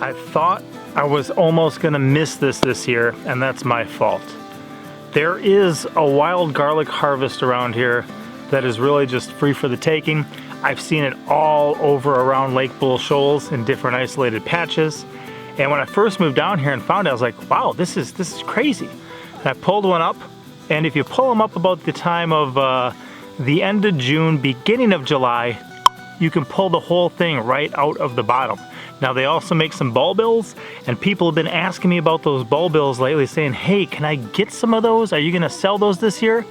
I thought I was almost gonna miss this year, and that's my fault. There is a wild garlic harvest around here that is really just free for the taking. I've seen it all over around Lake Bull Shoals in different isolated patches. And when I first moved down here and found it, I was like, wow, this is crazy. And I pulled one up, and if you pull them up about the time of the end of June, beginning of July, you can pull the whole thing right out of the bottom. Now they also make some bulbils, and people have been asking me about those bulbils lately, saying, hey, can I get some of those? Are you gonna sell those this year?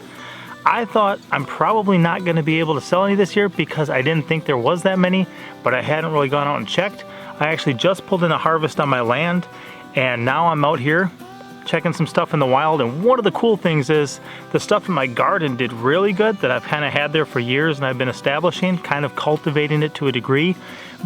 I thought I'm probably not gonna be able to sell any this year because I didn't think there was that many, but I hadn't really gone out and checked. I actually just pulled in a harvest on my land, and now I'm out here checking some stuff in the wild. And one of the cool things is the stuff in my garden did really good that I've kind of had there for years, and I've been establishing, kind of cultivating it to a degree.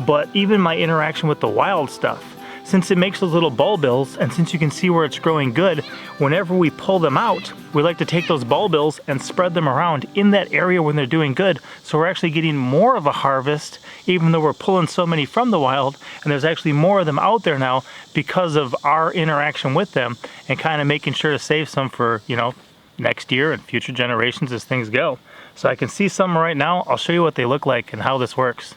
But even my interaction with the wild stuff, since it makes those little bulbils, and since you can see where it's growing good, whenever we pull them out, we like to take those bulbils and spread them around in that area when they're doing good. So we're actually getting more of a harvest, even though we're pulling so many from the wild, and there's actually more of them out there now because of our interaction with them and kind of making sure to save some for, you know, next year and future generations as things go. So I can see some right now. I'll show you what they look like and how this works.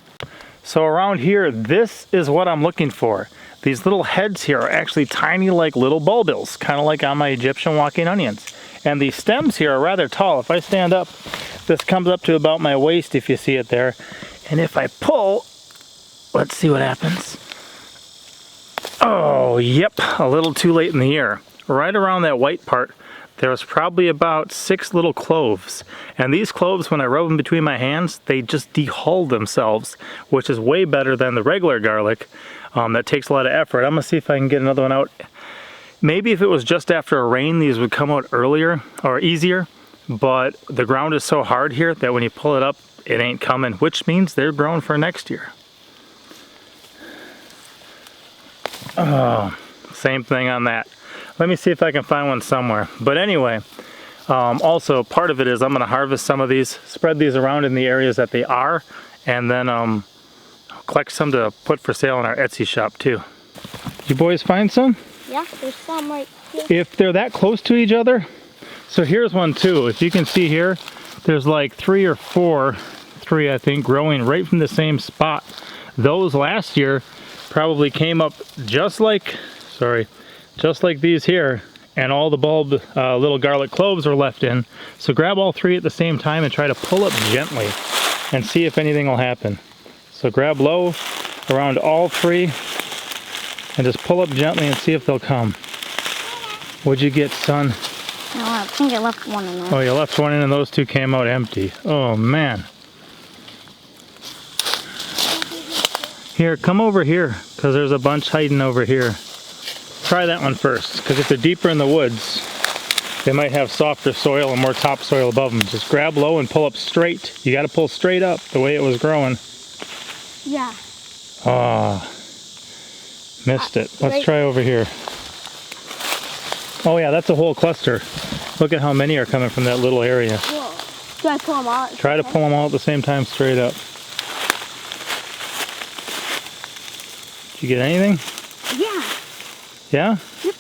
So around here, this is what I'm looking for. These little heads here are actually tiny, like little bulbils, kind of like on my Egyptian walking onions. And these stems here are rather tall. If I stand up, this comes up to about my waist, if you see it there. And if I pull, let's see what happens. Oh, yep, a little too late in the year. Right around that white part, there was probably about 6 little cloves. And these cloves, when I rub them between my hands, they just dehull themselves, which is way better than the regular garlic. That takes a lot of effort. I'm gonna see if I can get another one out. Maybe if it was just after a rain, these would come out earlier or easier, but the ground is so hard here that when you pull it up, it ain't coming, which means they're growing for next year. Oh, same thing on that. Let me see if I can find one somewhere. But anyway, also part of it is I'm gonna harvest some of these, spread these around in the areas that they are, and then collect some to put for sale in our Etsy shop too. Did you boys find some? Yeah, there's some right here. If they're that close to each other, so here's one too. If you can see here, there's like 3 or 4, 3 I think, growing right from the same spot. Those last year probably came up just like these here, and all the little garlic cloves are left in. So grab all 3 at the same time and try to pull up gently and see if anything will happen. So grab low around all 3 and just pull up gently and see if they'll come. What'd you get, son? No, I think I left one in there. Oh, you left one in and those 2 came out empty. Oh, man. Here, come over here, because there's a bunch hiding over here. Try that one first, because if they're deeper in the woods, they might have softer soil and more topsoil above them. Just grab low and pull up straight. You got to pull straight up the way it was growing. Yeah. Ah, missed it. Let's try over here. Oh yeah, that's a whole cluster. Look at how many are coming from that little area. Whoa. Do I pull them all? Try to pull them all at the same time straight up. Did you get anything? Yeah. Yeah? Yep.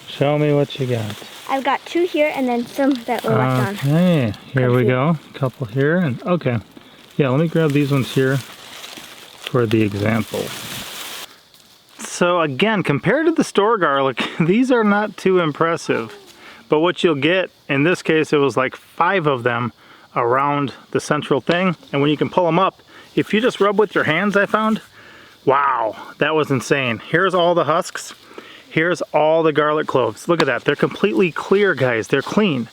Show me what you got. I've got 2 here and then some that were left on. Okay, here we go. A couple here, and okay. Yeah, let me grab these ones here for the example. So again, compared to the store garlic, these are not too impressive. But what you'll get, in this case, it was like 5 of them around the central thing. And when you can pull them up, if you just rub with your hands, I found, wow, that was insane. Here's all the husks. Here's all the garlic cloves. Look at that. They're completely clear, guys. They're clean.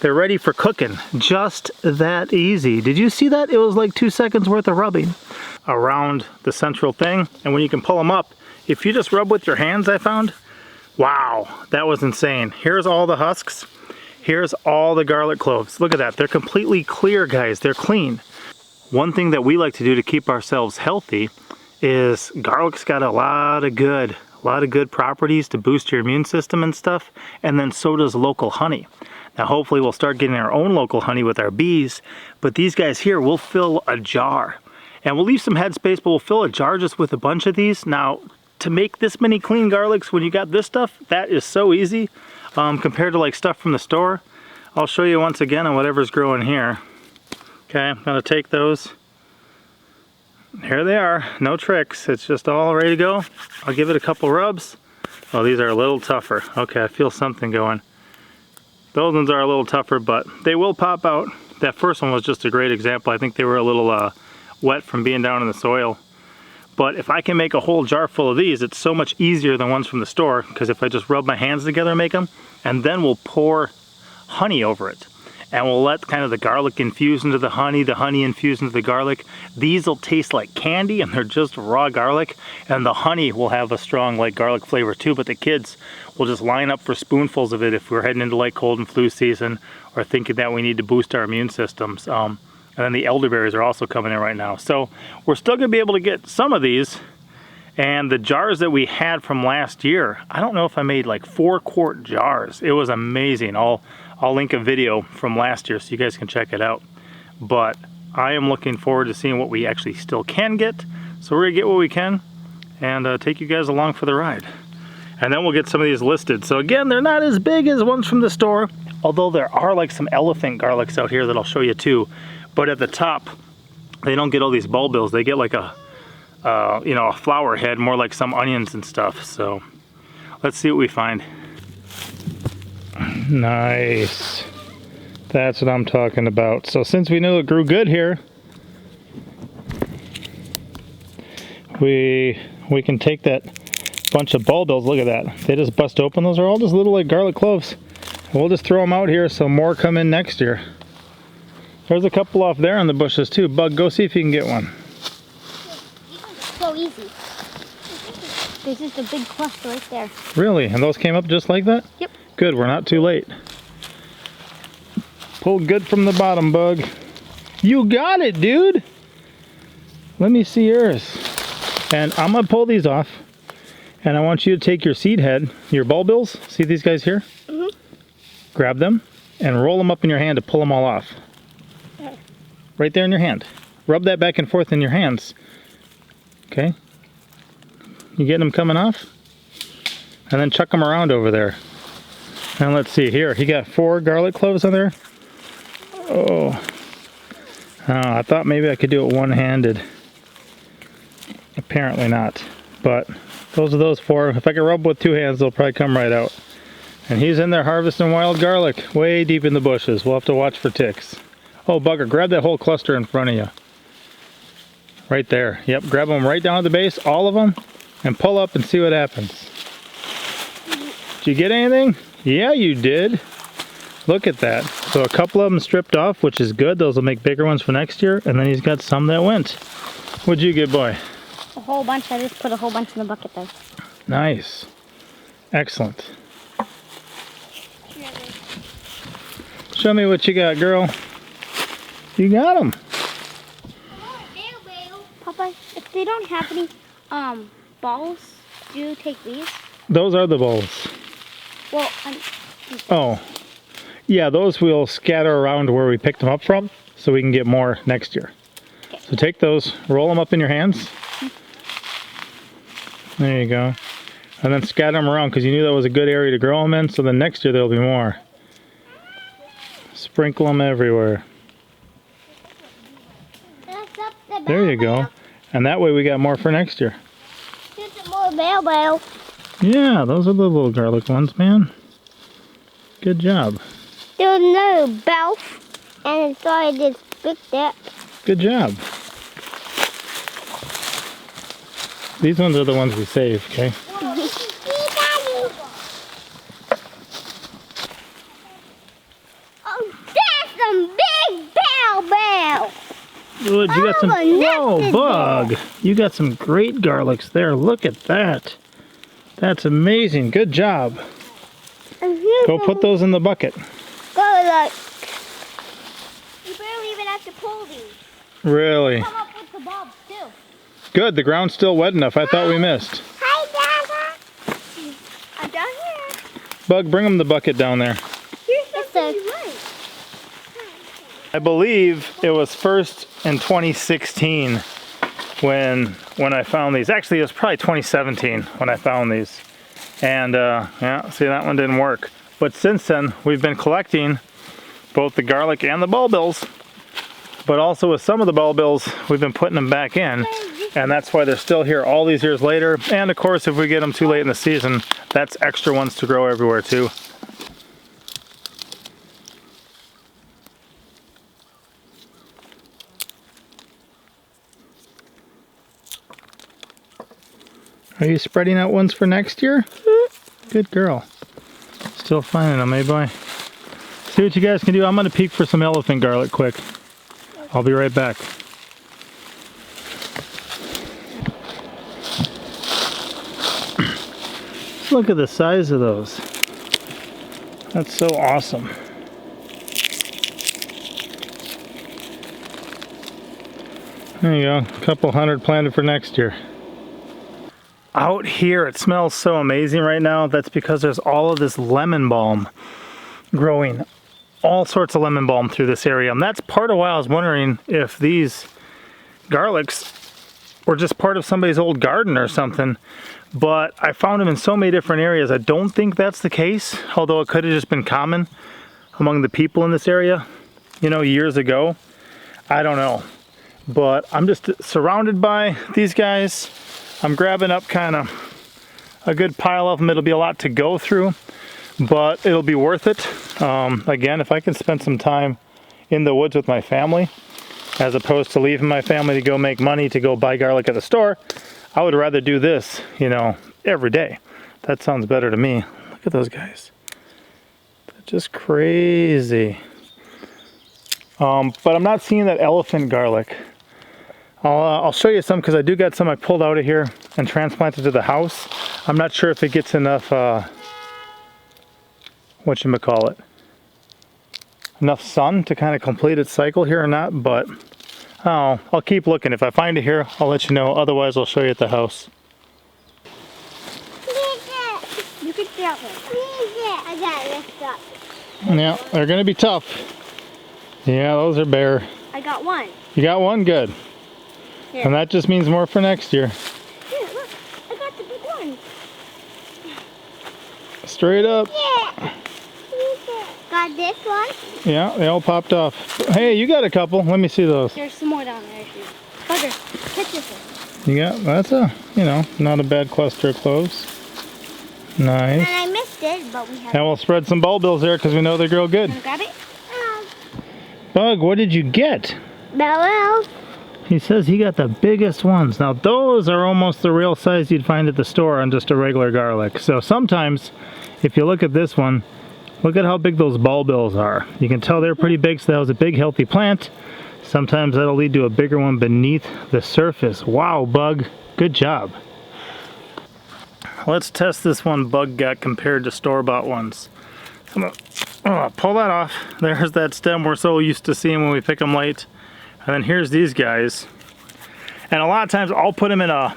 They're ready for cooking. Just that easy. Did you see that? It was like 2 seconds worth of rubbing around the central thing. And when you can pull them up, if you just rub with your hands, I found, wow, that was insane. Here's all the husks. Here's all the garlic cloves. Look at that. They're completely clear, guys. They're clean. One thing that we like to do to keep ourselves healthy is garlic's got a lot of good properties to boost your immune system and stuff, and then so does local honey. Now hopefully we'll start getting our own local honey with our bees, but these guys here will fill a jar. And we'll leave some headspace, but we'll fill a jar just with a bunch of these. Now, to make this many clean garlics when you got this stuff, that is so easy compared to like stuff from the store. I'll show you once again on whatever's growing here. Okay, I'm gonna take those. Here they are, no tricks. It's just all ready to go. I'll give it a couple rubs. Oh, these are a little tougher. Okay, I feel something going. Those ones are a little tougher, but they will pop out. That first one was just a great example. I think they were a little wet from being down in the soil. But if I can make a whole jar full of these, it's so much easier than ones from the store, because if I just rub my hands together and make them, and then we'll pour honey over it. And we'll let kind of the garlic infuse into the honey infuse into the garlic. These will taste like candy, and they're just raw garlic. And the honey will have a strong like garlic flavor too, but the kids will just line up for spoonfuls of it if we're heading into like cold and flu season, or thinking that we need to boost our immune systems. And then the elderberries are also coming in right now. So we're still gonna be able to get some of these. And the jars that we had from last year, I don't know if I made like 4-quart jars. It was amazing. I'll link a video from last year so you guys can check it out. But I am looking forward to seeing what we actually still can get. So we're gonna get what we can and take you guys along for the ride. And then we'll get some of these listed. So again, they're not as big as ones from the store, although there are like some elephant garlics out here that I'll show you too. But at the top, they don't get all these bulbils. They get like a you know, a flower head, more like some onions and stuff. So let's see what we find. Nice. That's what I'm talking about. So since we knew it grew good here, we can take that bunch of bulbils. Look at that. They just bust open. Those are all just little like garlic cloves. We'll just throw them out here so more come in next year. There's a couple off there in the bushes too. Bug, go see if you can get one. So easy. There's just a big cluster right there. Really? And those came up just like that? Yep. Good, we're not too late. Pull good from the bottom, Bug. You got it, dude! Let me see yours. And I'm gonna pull these off. And I want you to take your seed head, your bulbils, see these guys here? Mm-hmm. Grab them and roll them up in your hand to pull them all off. Right there in your hand. Rub that back and forth in your hands. Okay? You getting them coming off? And then chuck them around over there. And let's see here. He got 4 garlic cloves on there. Oh. I thought maybe I could do it one-handed. Apparently not. But those are those 4. If I can rub with 2 hands, they'll probably come right out. And he's in there harvesting wild garlic way deep in the bushes. We'll have to watch for ticks. Oh, Bugger, grab that whole cluster in front of you. Right there. Yep, grab them right down at the base, all of them, and pull up and see what happens. Did you get anything? Yeah, you did. Look at that. So a couple of them stripped off, which is good. Those will make bigger ones for next year. And then he's got some that went. What'd you get, boy? A whole bunch. I just put a whole bunch in the bucket there. Nice. Excellent. Show me what you got, girl. You got them. Papa, if they don't have any balls, do you take these? Those are the balls. Well, oh. Yeah, those we'll scatter around where we picked them up from so we can get more next year. Okay. So take those, roll them up in your hands. There you go. And then scatter them around because you knew that was a good area to grow them in, so then next year there'll be more. Sprinkle them everywhere. There you go. And that way we got more for next year. Yeah, those are the little garlic ones, man. Good job. There's no bell, and so I just picked that. Good job. These ones are the ones we save, okay? Oh, that's some big bell. Good, you got some. Whoa, Bug! You got some great garlics there. Look at that. That's amazing. Good job. Go put those in the bucket. Go look. You barely even have to pull these. Really? Come up with the bulbs too. Good. The ground's still wet enough. I thought we missed. Hi, Dada. I'm down here. Bug, bring them the bucket down there. Here's something you like. I believe it was first in 2016 when I found these. Actually, it was probably 2017 when I found these. And yeah, see, that one didn't work. But since then, we've been collecting both the garlic and the bulbils. But also with some of the bulbils, we've been putting them back in. And that's why they're still here all these years later. And of course, if we get them too late in the season, that's extra ones to grow everywhere too. Are you spreading out ones for next year? Good girl. Still finding them, eh, boy? See what you guys can do. I'm gonna peek for some elephant garlic quick. I'll be right back. Look at the size of those. That's so awesome. There you go, a couple hundred planted for next year. Out here, it smells so amazing right now. That's because there's all of this lemon balm growing. All sorts of lemon balm through this area. And that's part of why I was wondering if these garlics were just part of somebody's old garden or something. But I found them in so many different areas. I don't think that's the case, although it could have just been common among the people in this area, you know, years ago. I don't know. But I'm just surrounded by these guys. I'm grabbing up kind of a good pile of them. It'll be a lot to go through, but it'll be worth it. Again, if I can spend some time in the woods with my family, as opposed to leaving my family to go make money to go buy garlic at the store, I would rather do this, you know, every day. That sounds better to me. Look at those guys. They're just crazy. But I'm not seeing that elephant garlic. I'll show you some because I do got some I pulled out of here and transplanted to the house. I'm not sure if it gets enough, whatchamacallit, enough sun to kind of complete its cycle here or not, but I'll keep looking. If I find it here, I'll let you know. Otherwise, I'll show you at the house. You can drop it. I got it. Let's drop it. Yeah, they're going to be tough. Yeah, those are bare. I got one. You got one? Good. Here. And that just means more for next year. Here, look. I got the big one. Straight up. Yeah. Got this one. Yeah, they all popped off. Hey, you got a couple. Let me see those. There's some more down there too. Bugger, catch this one. You got, that's a, you know, not a bad cluster of cloves. Nice. And I missed it, but we have. And we'll spread some bulbils there because we know they grow good. Grab it. Bug, what did you get? Bells. He says he got the biggest ones. Now those are almost the real size you'd find at the store on just a regular garlic. So sometimes, if you look at this one, look at how big those bulbils are. You can tell they're pretty big, so that was a big healthy plant. Sometimes that'll lead to a bigger one beneath the surface. Wow, Bug, good job. Let's test this one Bug got compared to store-bought ones. I'm gonna pull that off. There's that stem we're so used to seeing when we pick them late. And then here's these guys. And a lot of times I'll put them in a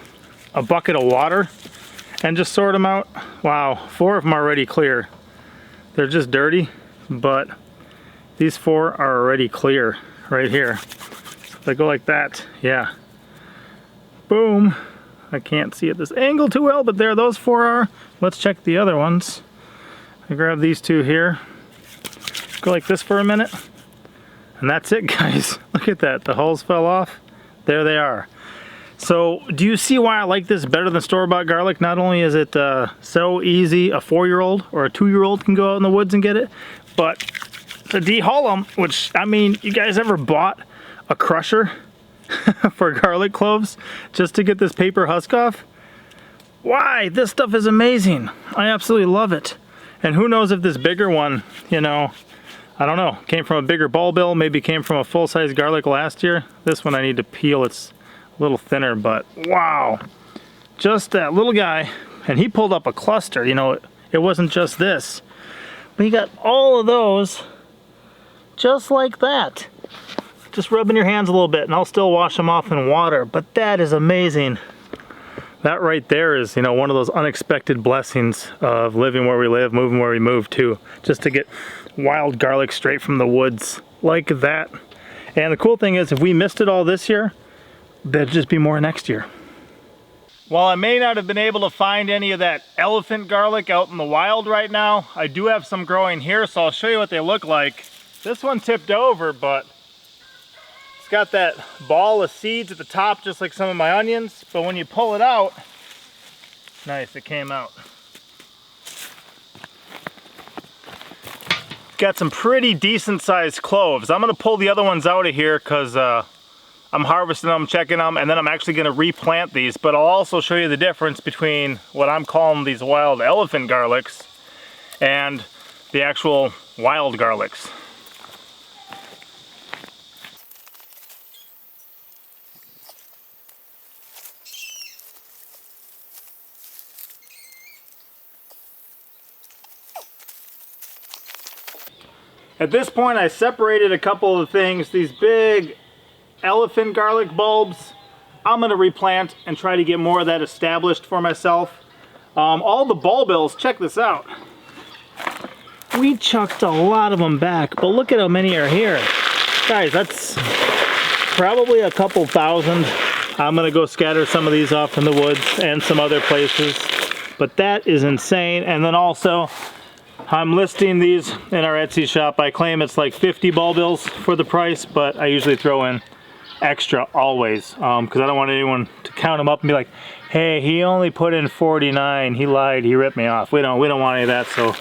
bucket of water and just sort them out. Wow, 4 of them are already clear. They're just dirty, but these 4 are already clear right here. So if I go like that, yeah. Boom. I can't see at this angle too well, but there those 4 are. Let's check the other ones. I grab these 2 here. Go like this for a minute. And that's it, guys. Look at that. The hulls fell off. There they are. So, do you see why I like this better than store-bought garlic? Not only is it so easy, a 4-year-old or a 2-year-old can go out in the woods and get it, but to dehull them, which, I mean, you guys ever bought a crusher for garlic cloves just to get this paper husk off? Why? This stuff is amazing. I absolutely love it. And who knows if this bigger one, you know, I don't know, came from a bigger bulbil, maybe came from a full-size garlic last year. This one I need to peel, it's a little thinner, but wow. Just that little guy, and he pulled up a cluster, you know, it wasn't just this. But he got all of those just like that. Just rubbing your hands a little bit, and I'll still wash them off in water, but that is amazing. That right there is, you know, one of those unexpected blessings of living where we live, moving where we move too. Just to get wild garlic straight from the woods like that. And the cool thing is, if we missed it all this year, there'll just be more next year. While I may not have been able to find any of that elephant garlic out in the wild right now, I do have some growing here, so I'll show you what they look like. This one tipped over, but it's got that ball of seeds at the top, just like some of my onions, but when you pull it out, nice, it came out. Got some pretty decent sized cloves. I'm gonna pull the other ones out of here because I'm harvesting them, checking them, and then I'm actually gonna replant these, but I'll also show you the difference between what I'm calling these wild elephant garlics and the actual wild garlics. At this point, I separated a couple of things. These big elephant garlic bulbs, I'm gonna replant and try to get more of that established for myself. All the bulbils, check this out. We chucked a lot of them back, but look at how many are here. Guys, that's probably a couple thousand. I'm gonna go scatter some of these off in the woods and some other places, but that is insane. And then also, I'm listing these in our Etsy shop. I claim it's like 50 bulbils for the price, but I usually throw in extra always, because I don't want anyone to count them up and be like, hey, he only put in 49, he lied, he ripped me off. We don't want any of that. So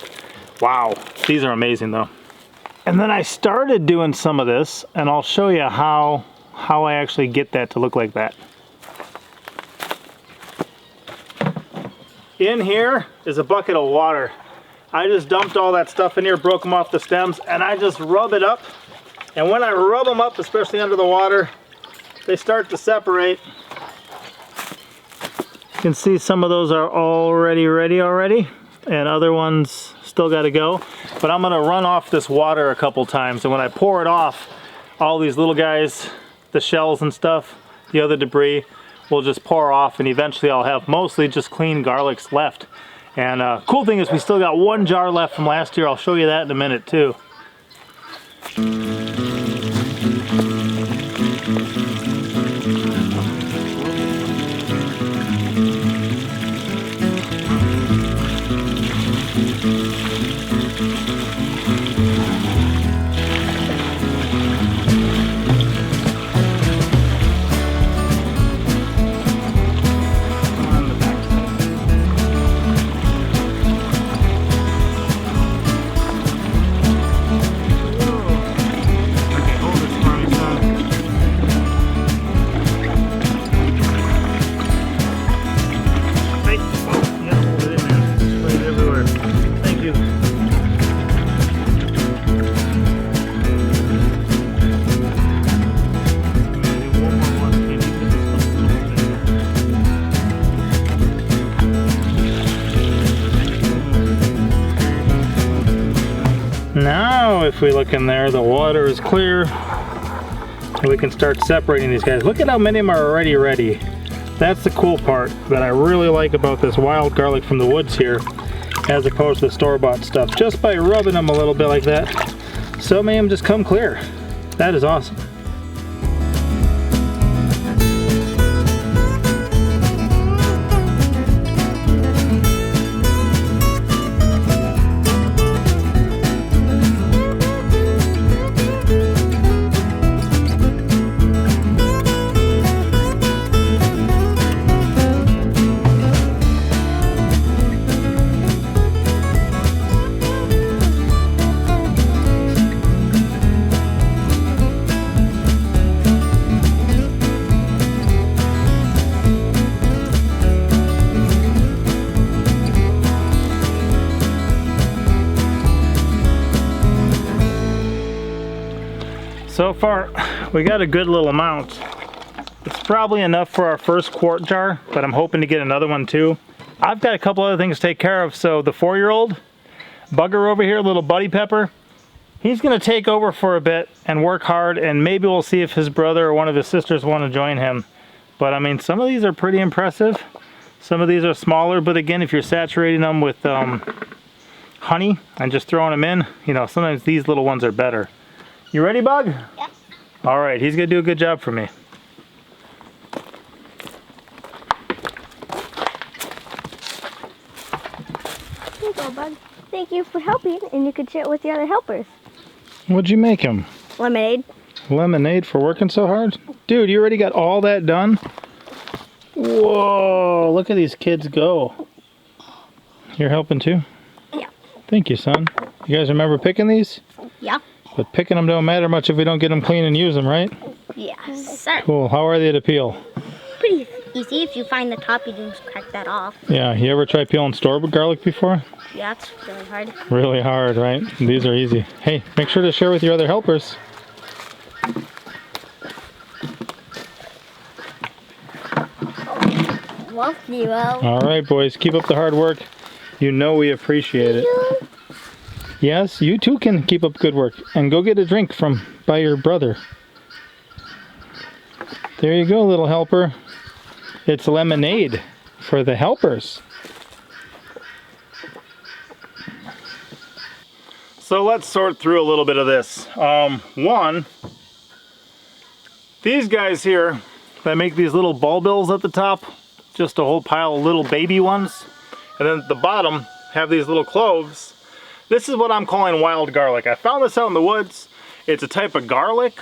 wow, these are amazing though. And then I started doing some of this, and I'll show you how I actually get that to look like that. In here is a bucket of water. I just dumped all that stuff in here, broke them off the stems, and I just rub it up. And when I rub them up, especially under the water, they start to separate. You can see some of those are already ready and other ones still got to go. But I'm gonna run off this water a couple times, and when I pour it off, all these little guys, the shells and stuff, the other debris, will just pour off, and eventually I'll have mostly just clean garlics left. And cool thing is we still got one jar left from last year. I'll show you that in a minute too. Now if we look in there, the water is clear and we can start separating these guys. Look at how many of them are already ready. That's the cool part that I really like about this wild garlic from the woods here, as opposed to the store-bought stuff. Just by rubbing them a little bit like that, so many of them just come clear. That is awesome. So far, we got a good little amount. It's probably enough for our first quart jar, but I'm hoping to get another one too. I've got a couple other things to take care of. So the 4-year-old bugger over here, little Buddy Pepper, he's gonna take over for a bit and work hard, and maybe we'll see if his brother or one of his sisters want to join him. But I mean, some of these are pretty impressive. Some of these are smaller, but again, if you're saturating them with honey and just throwing them in, you know, sometimes these little ones are better. You ready, Bug? Yep. All right, he's gonna do a good job for me. go, bud. Thank you for helping, and you can share it with the other helpers. What'd you make him? Lemonade. Lemonade for working so hard? Dude, you already got all that done? Whoa, look at these kids go. You're helping too? Yeah. Thank you, son. You guys remember picking these? Yeah. But picking them don't matter much if we don't get them clean and use them, right? Yes, sir. Cool. How are they to peel? Pretty easy. If you find the top, you just crack that off. Yeah, you ever try peeling store garlic before? Yeah, it's really hard. Really hard, right? These are easy. Hey, make sure to share with your other helpers. Love you. All right, boys, keep up the hard work. You know we appreciate it. Yes, you too can keep up good work. And go get a drink by your brother. There you go, little helper. It's lemonade for the helpers. So let's sort through a little bit of this. One, these guys here that make these little bulbils at the top, just a whole pile of little baby ones. And then at the bottom have these little cloves. This is what I'm calling wild garlic. I found this out in the woods. It's a type of garlic.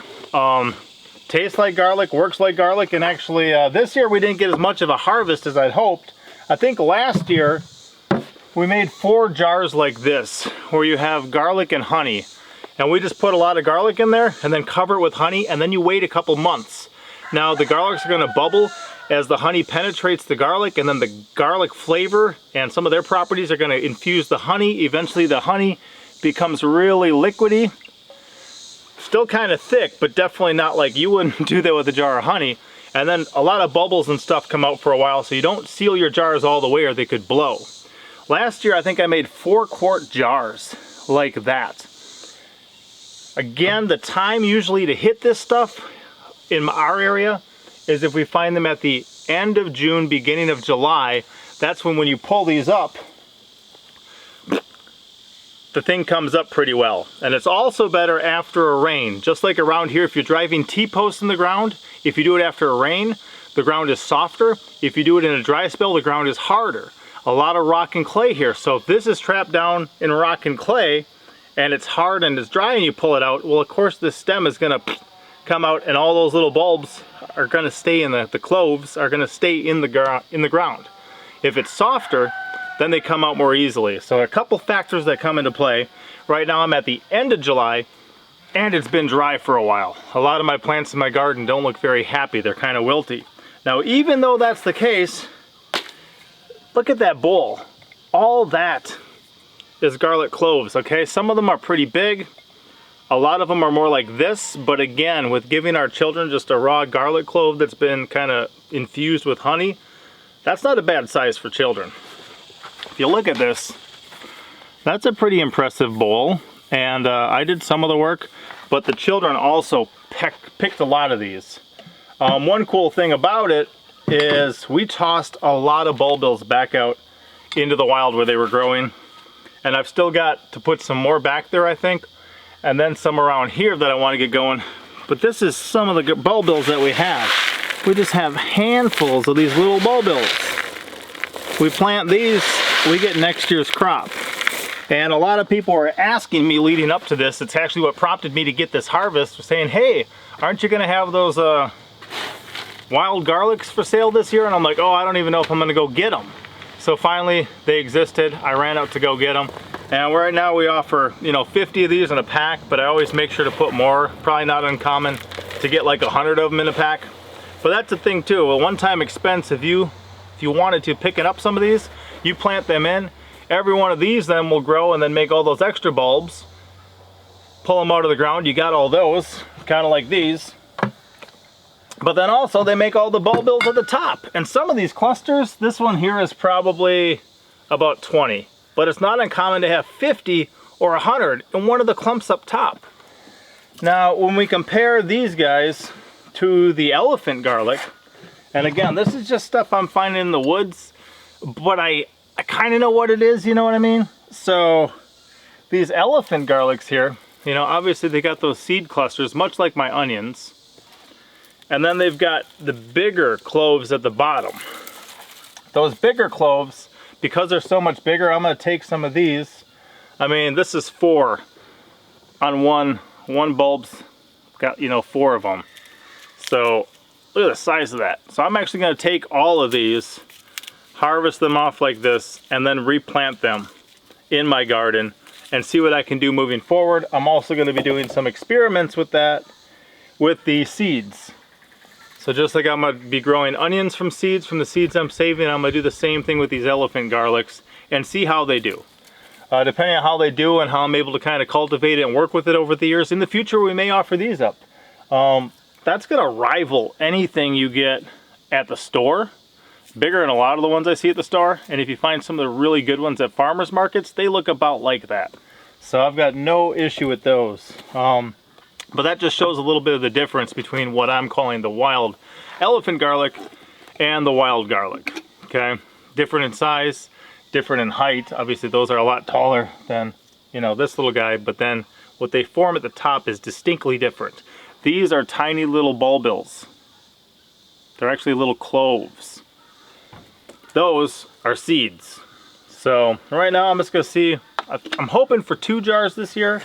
Tastes like garlic, works like garlic, and actually this year we didn't get as much of a harvest as I'd hoped. I think last year we made 4 jars like this, where you have garlic and honey. And we just put a lot of garlic in there and then cover it with honey, and then you wait a couple months. Now the garlics are gonna bubble as the honey penetrates the garlic, and then the garlic flavor and some of their properties are gonna infuse the honey. Eventually the honey becomes really liquidy. Still kind of thick, but definitely not like you wouldn't do that with a jar of honey. And then a lot of bubbles and stuff come out for a while, so you don't seal your jars all the way or they could blow. Last year I think I made 4-quart jars like that. Again, the time usually to hit this stuff in our area is if we find them at the end of June, beginning of July. That's when you pull these up, the thing comes up pretty well. And it's also better after a rain. Just like around here, if you're driving T-posts in the ground, if you do it after a rain, the ground is softer. If you do it in a dry spell, the ground is harder. A lot of rock and clay here. So if this is trapped down in rock and clay and it's hard and it's dry and you pull it out, well, of course the stem is gonna come out and all those little bulbs are gonna stay in the cloves are gonna stay in the ground. If it's softer, then they come out more easily. So a couple factors that come into play. Right now I'm at the end of July and it's been dry for a while. A lot of my plants in my garden don't look very happy. They're kind of wilty. Now, even though that's the case, look at that bowl. All that is garlic cloves, okay? Some of them are pretty big. A lot of them are more like this, but again, with giving our children just a raw garlic clove that's been kind of infused with honey, that's not a bad size for children. If you look at this, that's a pretty impressive bowl, and I did some of the work, but the children also picked a lot of these. One cool thing about it is we tossed a lot of bulbils back out into the wild where they were growing, and I've still got to put some more back there, I think, and then some around here that I want to get going. But this is some of the bulbils that we have. We just have handfuls of these little bulbils. We plant these, we get next year's crop. And a lot of people were asking me leading up to this, it's actually what prompted me to get this harvest, saying, hey, aren't you gonna have those wild garlics for sale this year? And I'm like, oh, I don't even know if I'm gonna go get them. So finally they existed. I ran out to go get them. And right now we offer, 50 of these in a pack, but I always make sure to put more. Probably not uncommon to get like 100 of them in a pack. But that's the thing too, a one-time expense. If you wanted to picking up some of these, you plant them in. Every one of these then will grow and then make all those extra bulbs. Pull them out of the ground, you got all those, kind of like these. But then also they make all the bulbils at the top. And some of these clusters, this one here is probably about 20. But it's not uncommon to have 50 or 100 in one of the clumps up top. Now, when we compare these guys to the elephant garlic, and again, this is just stuff I'm finding in the woods, but I kind of know what it is, you know what I mean? So these elephant garlics here, obviously they got those seed clusters, much like my onions. And then they've got the bigger cloves at the bottom. Those bigger cloves, because they're so much bigger, I'm gonna take some of these. I mean, this is 4 on one bulb's got, you know, 4 of them. So look at the size of that. So I'm actually gonna take all of these, harvest them off like this, and then replant them in my garden and see what I can do moving forward. I'm also gonna be doing some experiments with that, with the seeds. So just like I'm gonna be growing onions from seeds, from the seeds I'm saving, I'm gonna do the same thing with these elephant garlics and see how they do. Depending on how they do and how I'm able to kind of cultivate it and work with it over the years, in the future we may offer these up. That's gonna rival anything you get at the store. Bigger than a lot of the ones I see at the store. And if you find some of the really good ones at farmers markets, they look about like that. So I've got no issue with those. But that just shows a little bit of the difference between what I'm calling the wild elephant garlic and the wild garlic. Okay, different in size, different in height. Obviously those are a lot taller than, you know, this little guy, but then what they form at the top is distinctly different. These are tiny little bulbils. They're actually little cloves. Those are seeds. So right now I'm just gonna see, I'm hoping for 2 jars this year.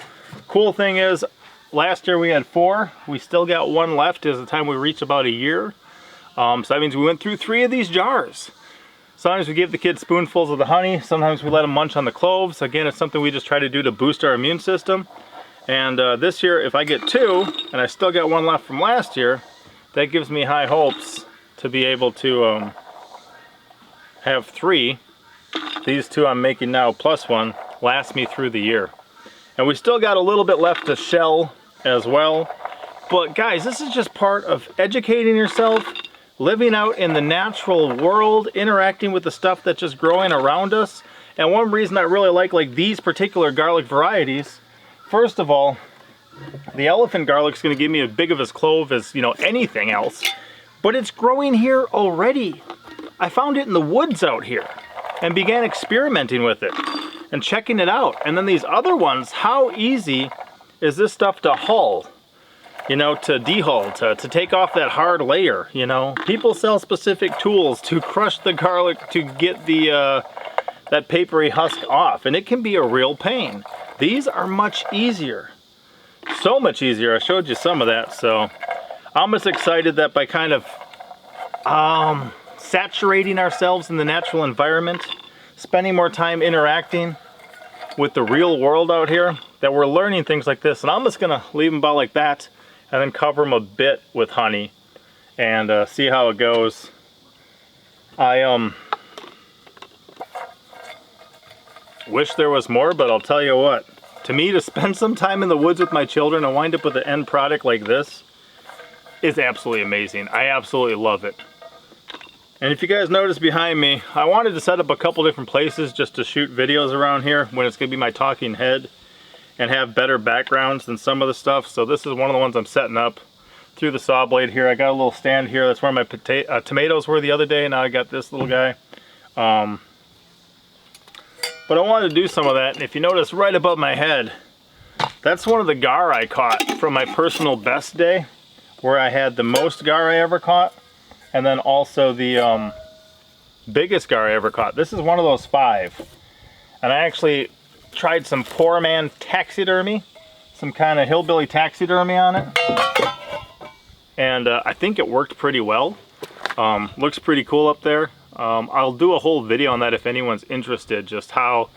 Cool thing is, last year we had 4. We still got 1 left as the time we reach about a year. So that means we went through 3 of these jars. Sometimes we give the kids spoonfuls of the honey. Sometimes we let them munch on the cloves. Again, it's something we just try to do to boost our immune system. And this year, if I get 2, and I still got 1 left from last year, that gives me high hopes to be able to have 3. These 2 I'm making now plus 1 last me through the year. And we still got a little bit left to shell as well. But guys, this is just part of educating yourself, living out in the natural world, interacting with the stuff that's just growing around us. And one reason I really like these particular garlic varieties, first of all, the elephant garlic is going to give me as big of a clove as, you know, anything else. But it's growing here already. I found it in the woods out here and began experimenting with it and checking it out. And then these other ones, how easy is this stuff to hull? You know, to dehull, to take off that hard layer, you know. People sell specific tools to crush the garlic to get the that papery husk off, and it can be a real pain. These are much easier. So much easier. I showed you some of that, so I'm just excited that by kind of saturating ourselves in the natural environment, spending more time interacting with the real world out here, that we're learning things like this. And I'm just gonna leave them about like that and then cover them a bit with honey and see how it goes. I wish there was more, but I'll tell you what, to me, to spend some time in the woods with my children and wind up with an end product like this is absolutely amazing. I absolutely love it. And if you guys notice behind me, I wanted to set up a couple different places just to shoot videos around here when it's gonna be my talking head and have better backgrounds than some of the stuff. So this is one of the ones I'm setting up through the saw blade here. I got a little stand here. That's where my tomatoes were the other day. Now I got this little guy. But I wanted to do some of that. And if you notice right above my head, that's one of the gar I caught from my personal best day, where I had the most gar I ever caught. And then also the biggest gar I ever caught. This is one of those 5. And I actually tried some poor man taxidermy, some kind of hillbilly taxidermy on it. And I think it worked pretty well. Looks pretty cool up there. I'll do a whole video on that if anyone's interested, just how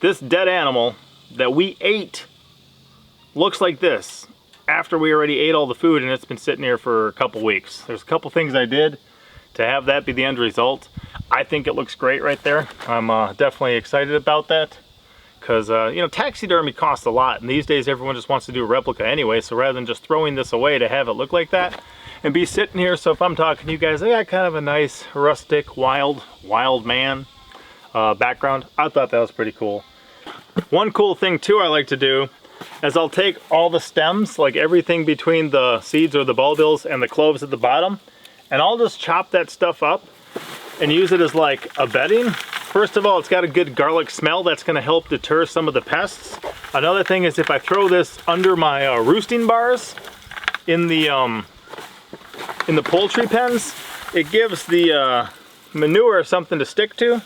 this dead animal that we ate looks like this after we already ate all the food and it's been sitting here for a couple weeks. There's a couple things I did to have that be the end result. I think it looks great right there. I'm definitely excited about that because you know, taxidermy costs a lot, and these days everyone just wants to do a replica anyway, so rather than just throwing this away to have it look like that and be sitting here, so if I'm talking to you guys, I got kind of a nice rustic wild man background. I thought that was pretty cool. One cool thing too I like to do is I'll take all the stems, like everything between the seeds or the bulbils and the cloves at the bottom, and I'll just chop that stuff up and use it as like a bedding. First of all, it's got a good garlic smell that's going to help deter some of the pests. Another thing is if I throw this under my roosting bars in the poultry pens, it gives the manure something to stick to.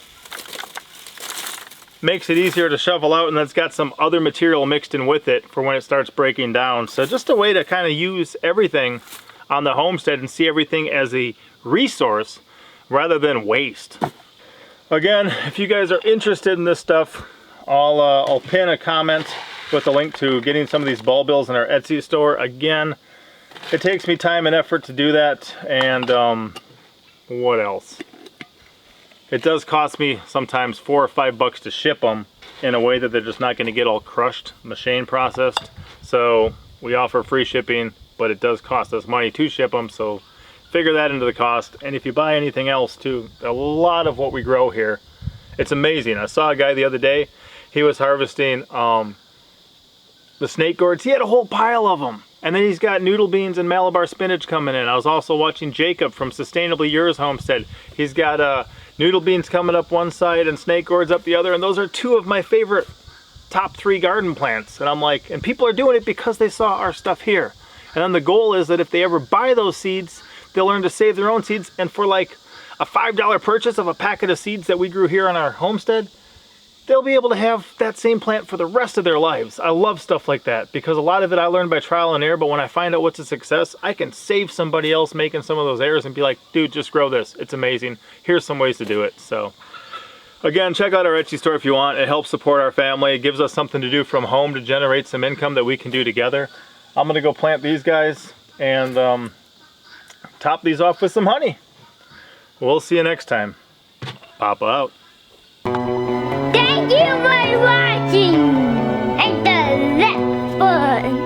makes it easier to shovel out, and then it's got some other material mixed in with it for when it starts breaking down. So just a way to kind of use everything on the homestead and see everything as a resource rather than waste. Again, if you guys are interested in this stuff, I'll pin a comment with a link to getting some of these bulbils in our Etsy store. Again, it takes me time and effort to do that, and what else? It does cost me sometimes $4 or $5 to ship them in a way that they're just not going to get all crushed, machine processed. So we offer free shipping, but it does cost us money to ship them, so figure that into the cost. And if you buy anything else too, a lot of what we grow here, it's amazing. I saw a guy the other day, he was harvesting the snake gourds. He had a whole pile of them. And then he's got noodle beans and Malabar spinach coming in. I was also watching Jacob from Sustainably Yours Homestead. He's got noodle beans coming up one side and snake gourds up the other. And those are two of my favorite top 3 garden plants. And I'm like, and people are doing it because they saw our stuff here. And then the goal is that if they ever buy those seeds, they'll learn to save their own seeds. And for like a $5 purchase of a packet of seeds that we grew here on our homestead, they'll be able to have that same plant for the rest of their lives. I love stuff like that because a lot of it I learned by trial and error, but when I find out what's a success, I can save somebody else making some of those errors and be like, dude, just grow this. It's amazing. Here's some ways to do it. So again, check out our Etsy store if you want. It helps support our family. It gives us something to do from home to generate some income that we can do together. I'm gonna go plant these guys and top these off with some honey. We'll see you next time. Papa out. Thank you for watching. Hit the like button.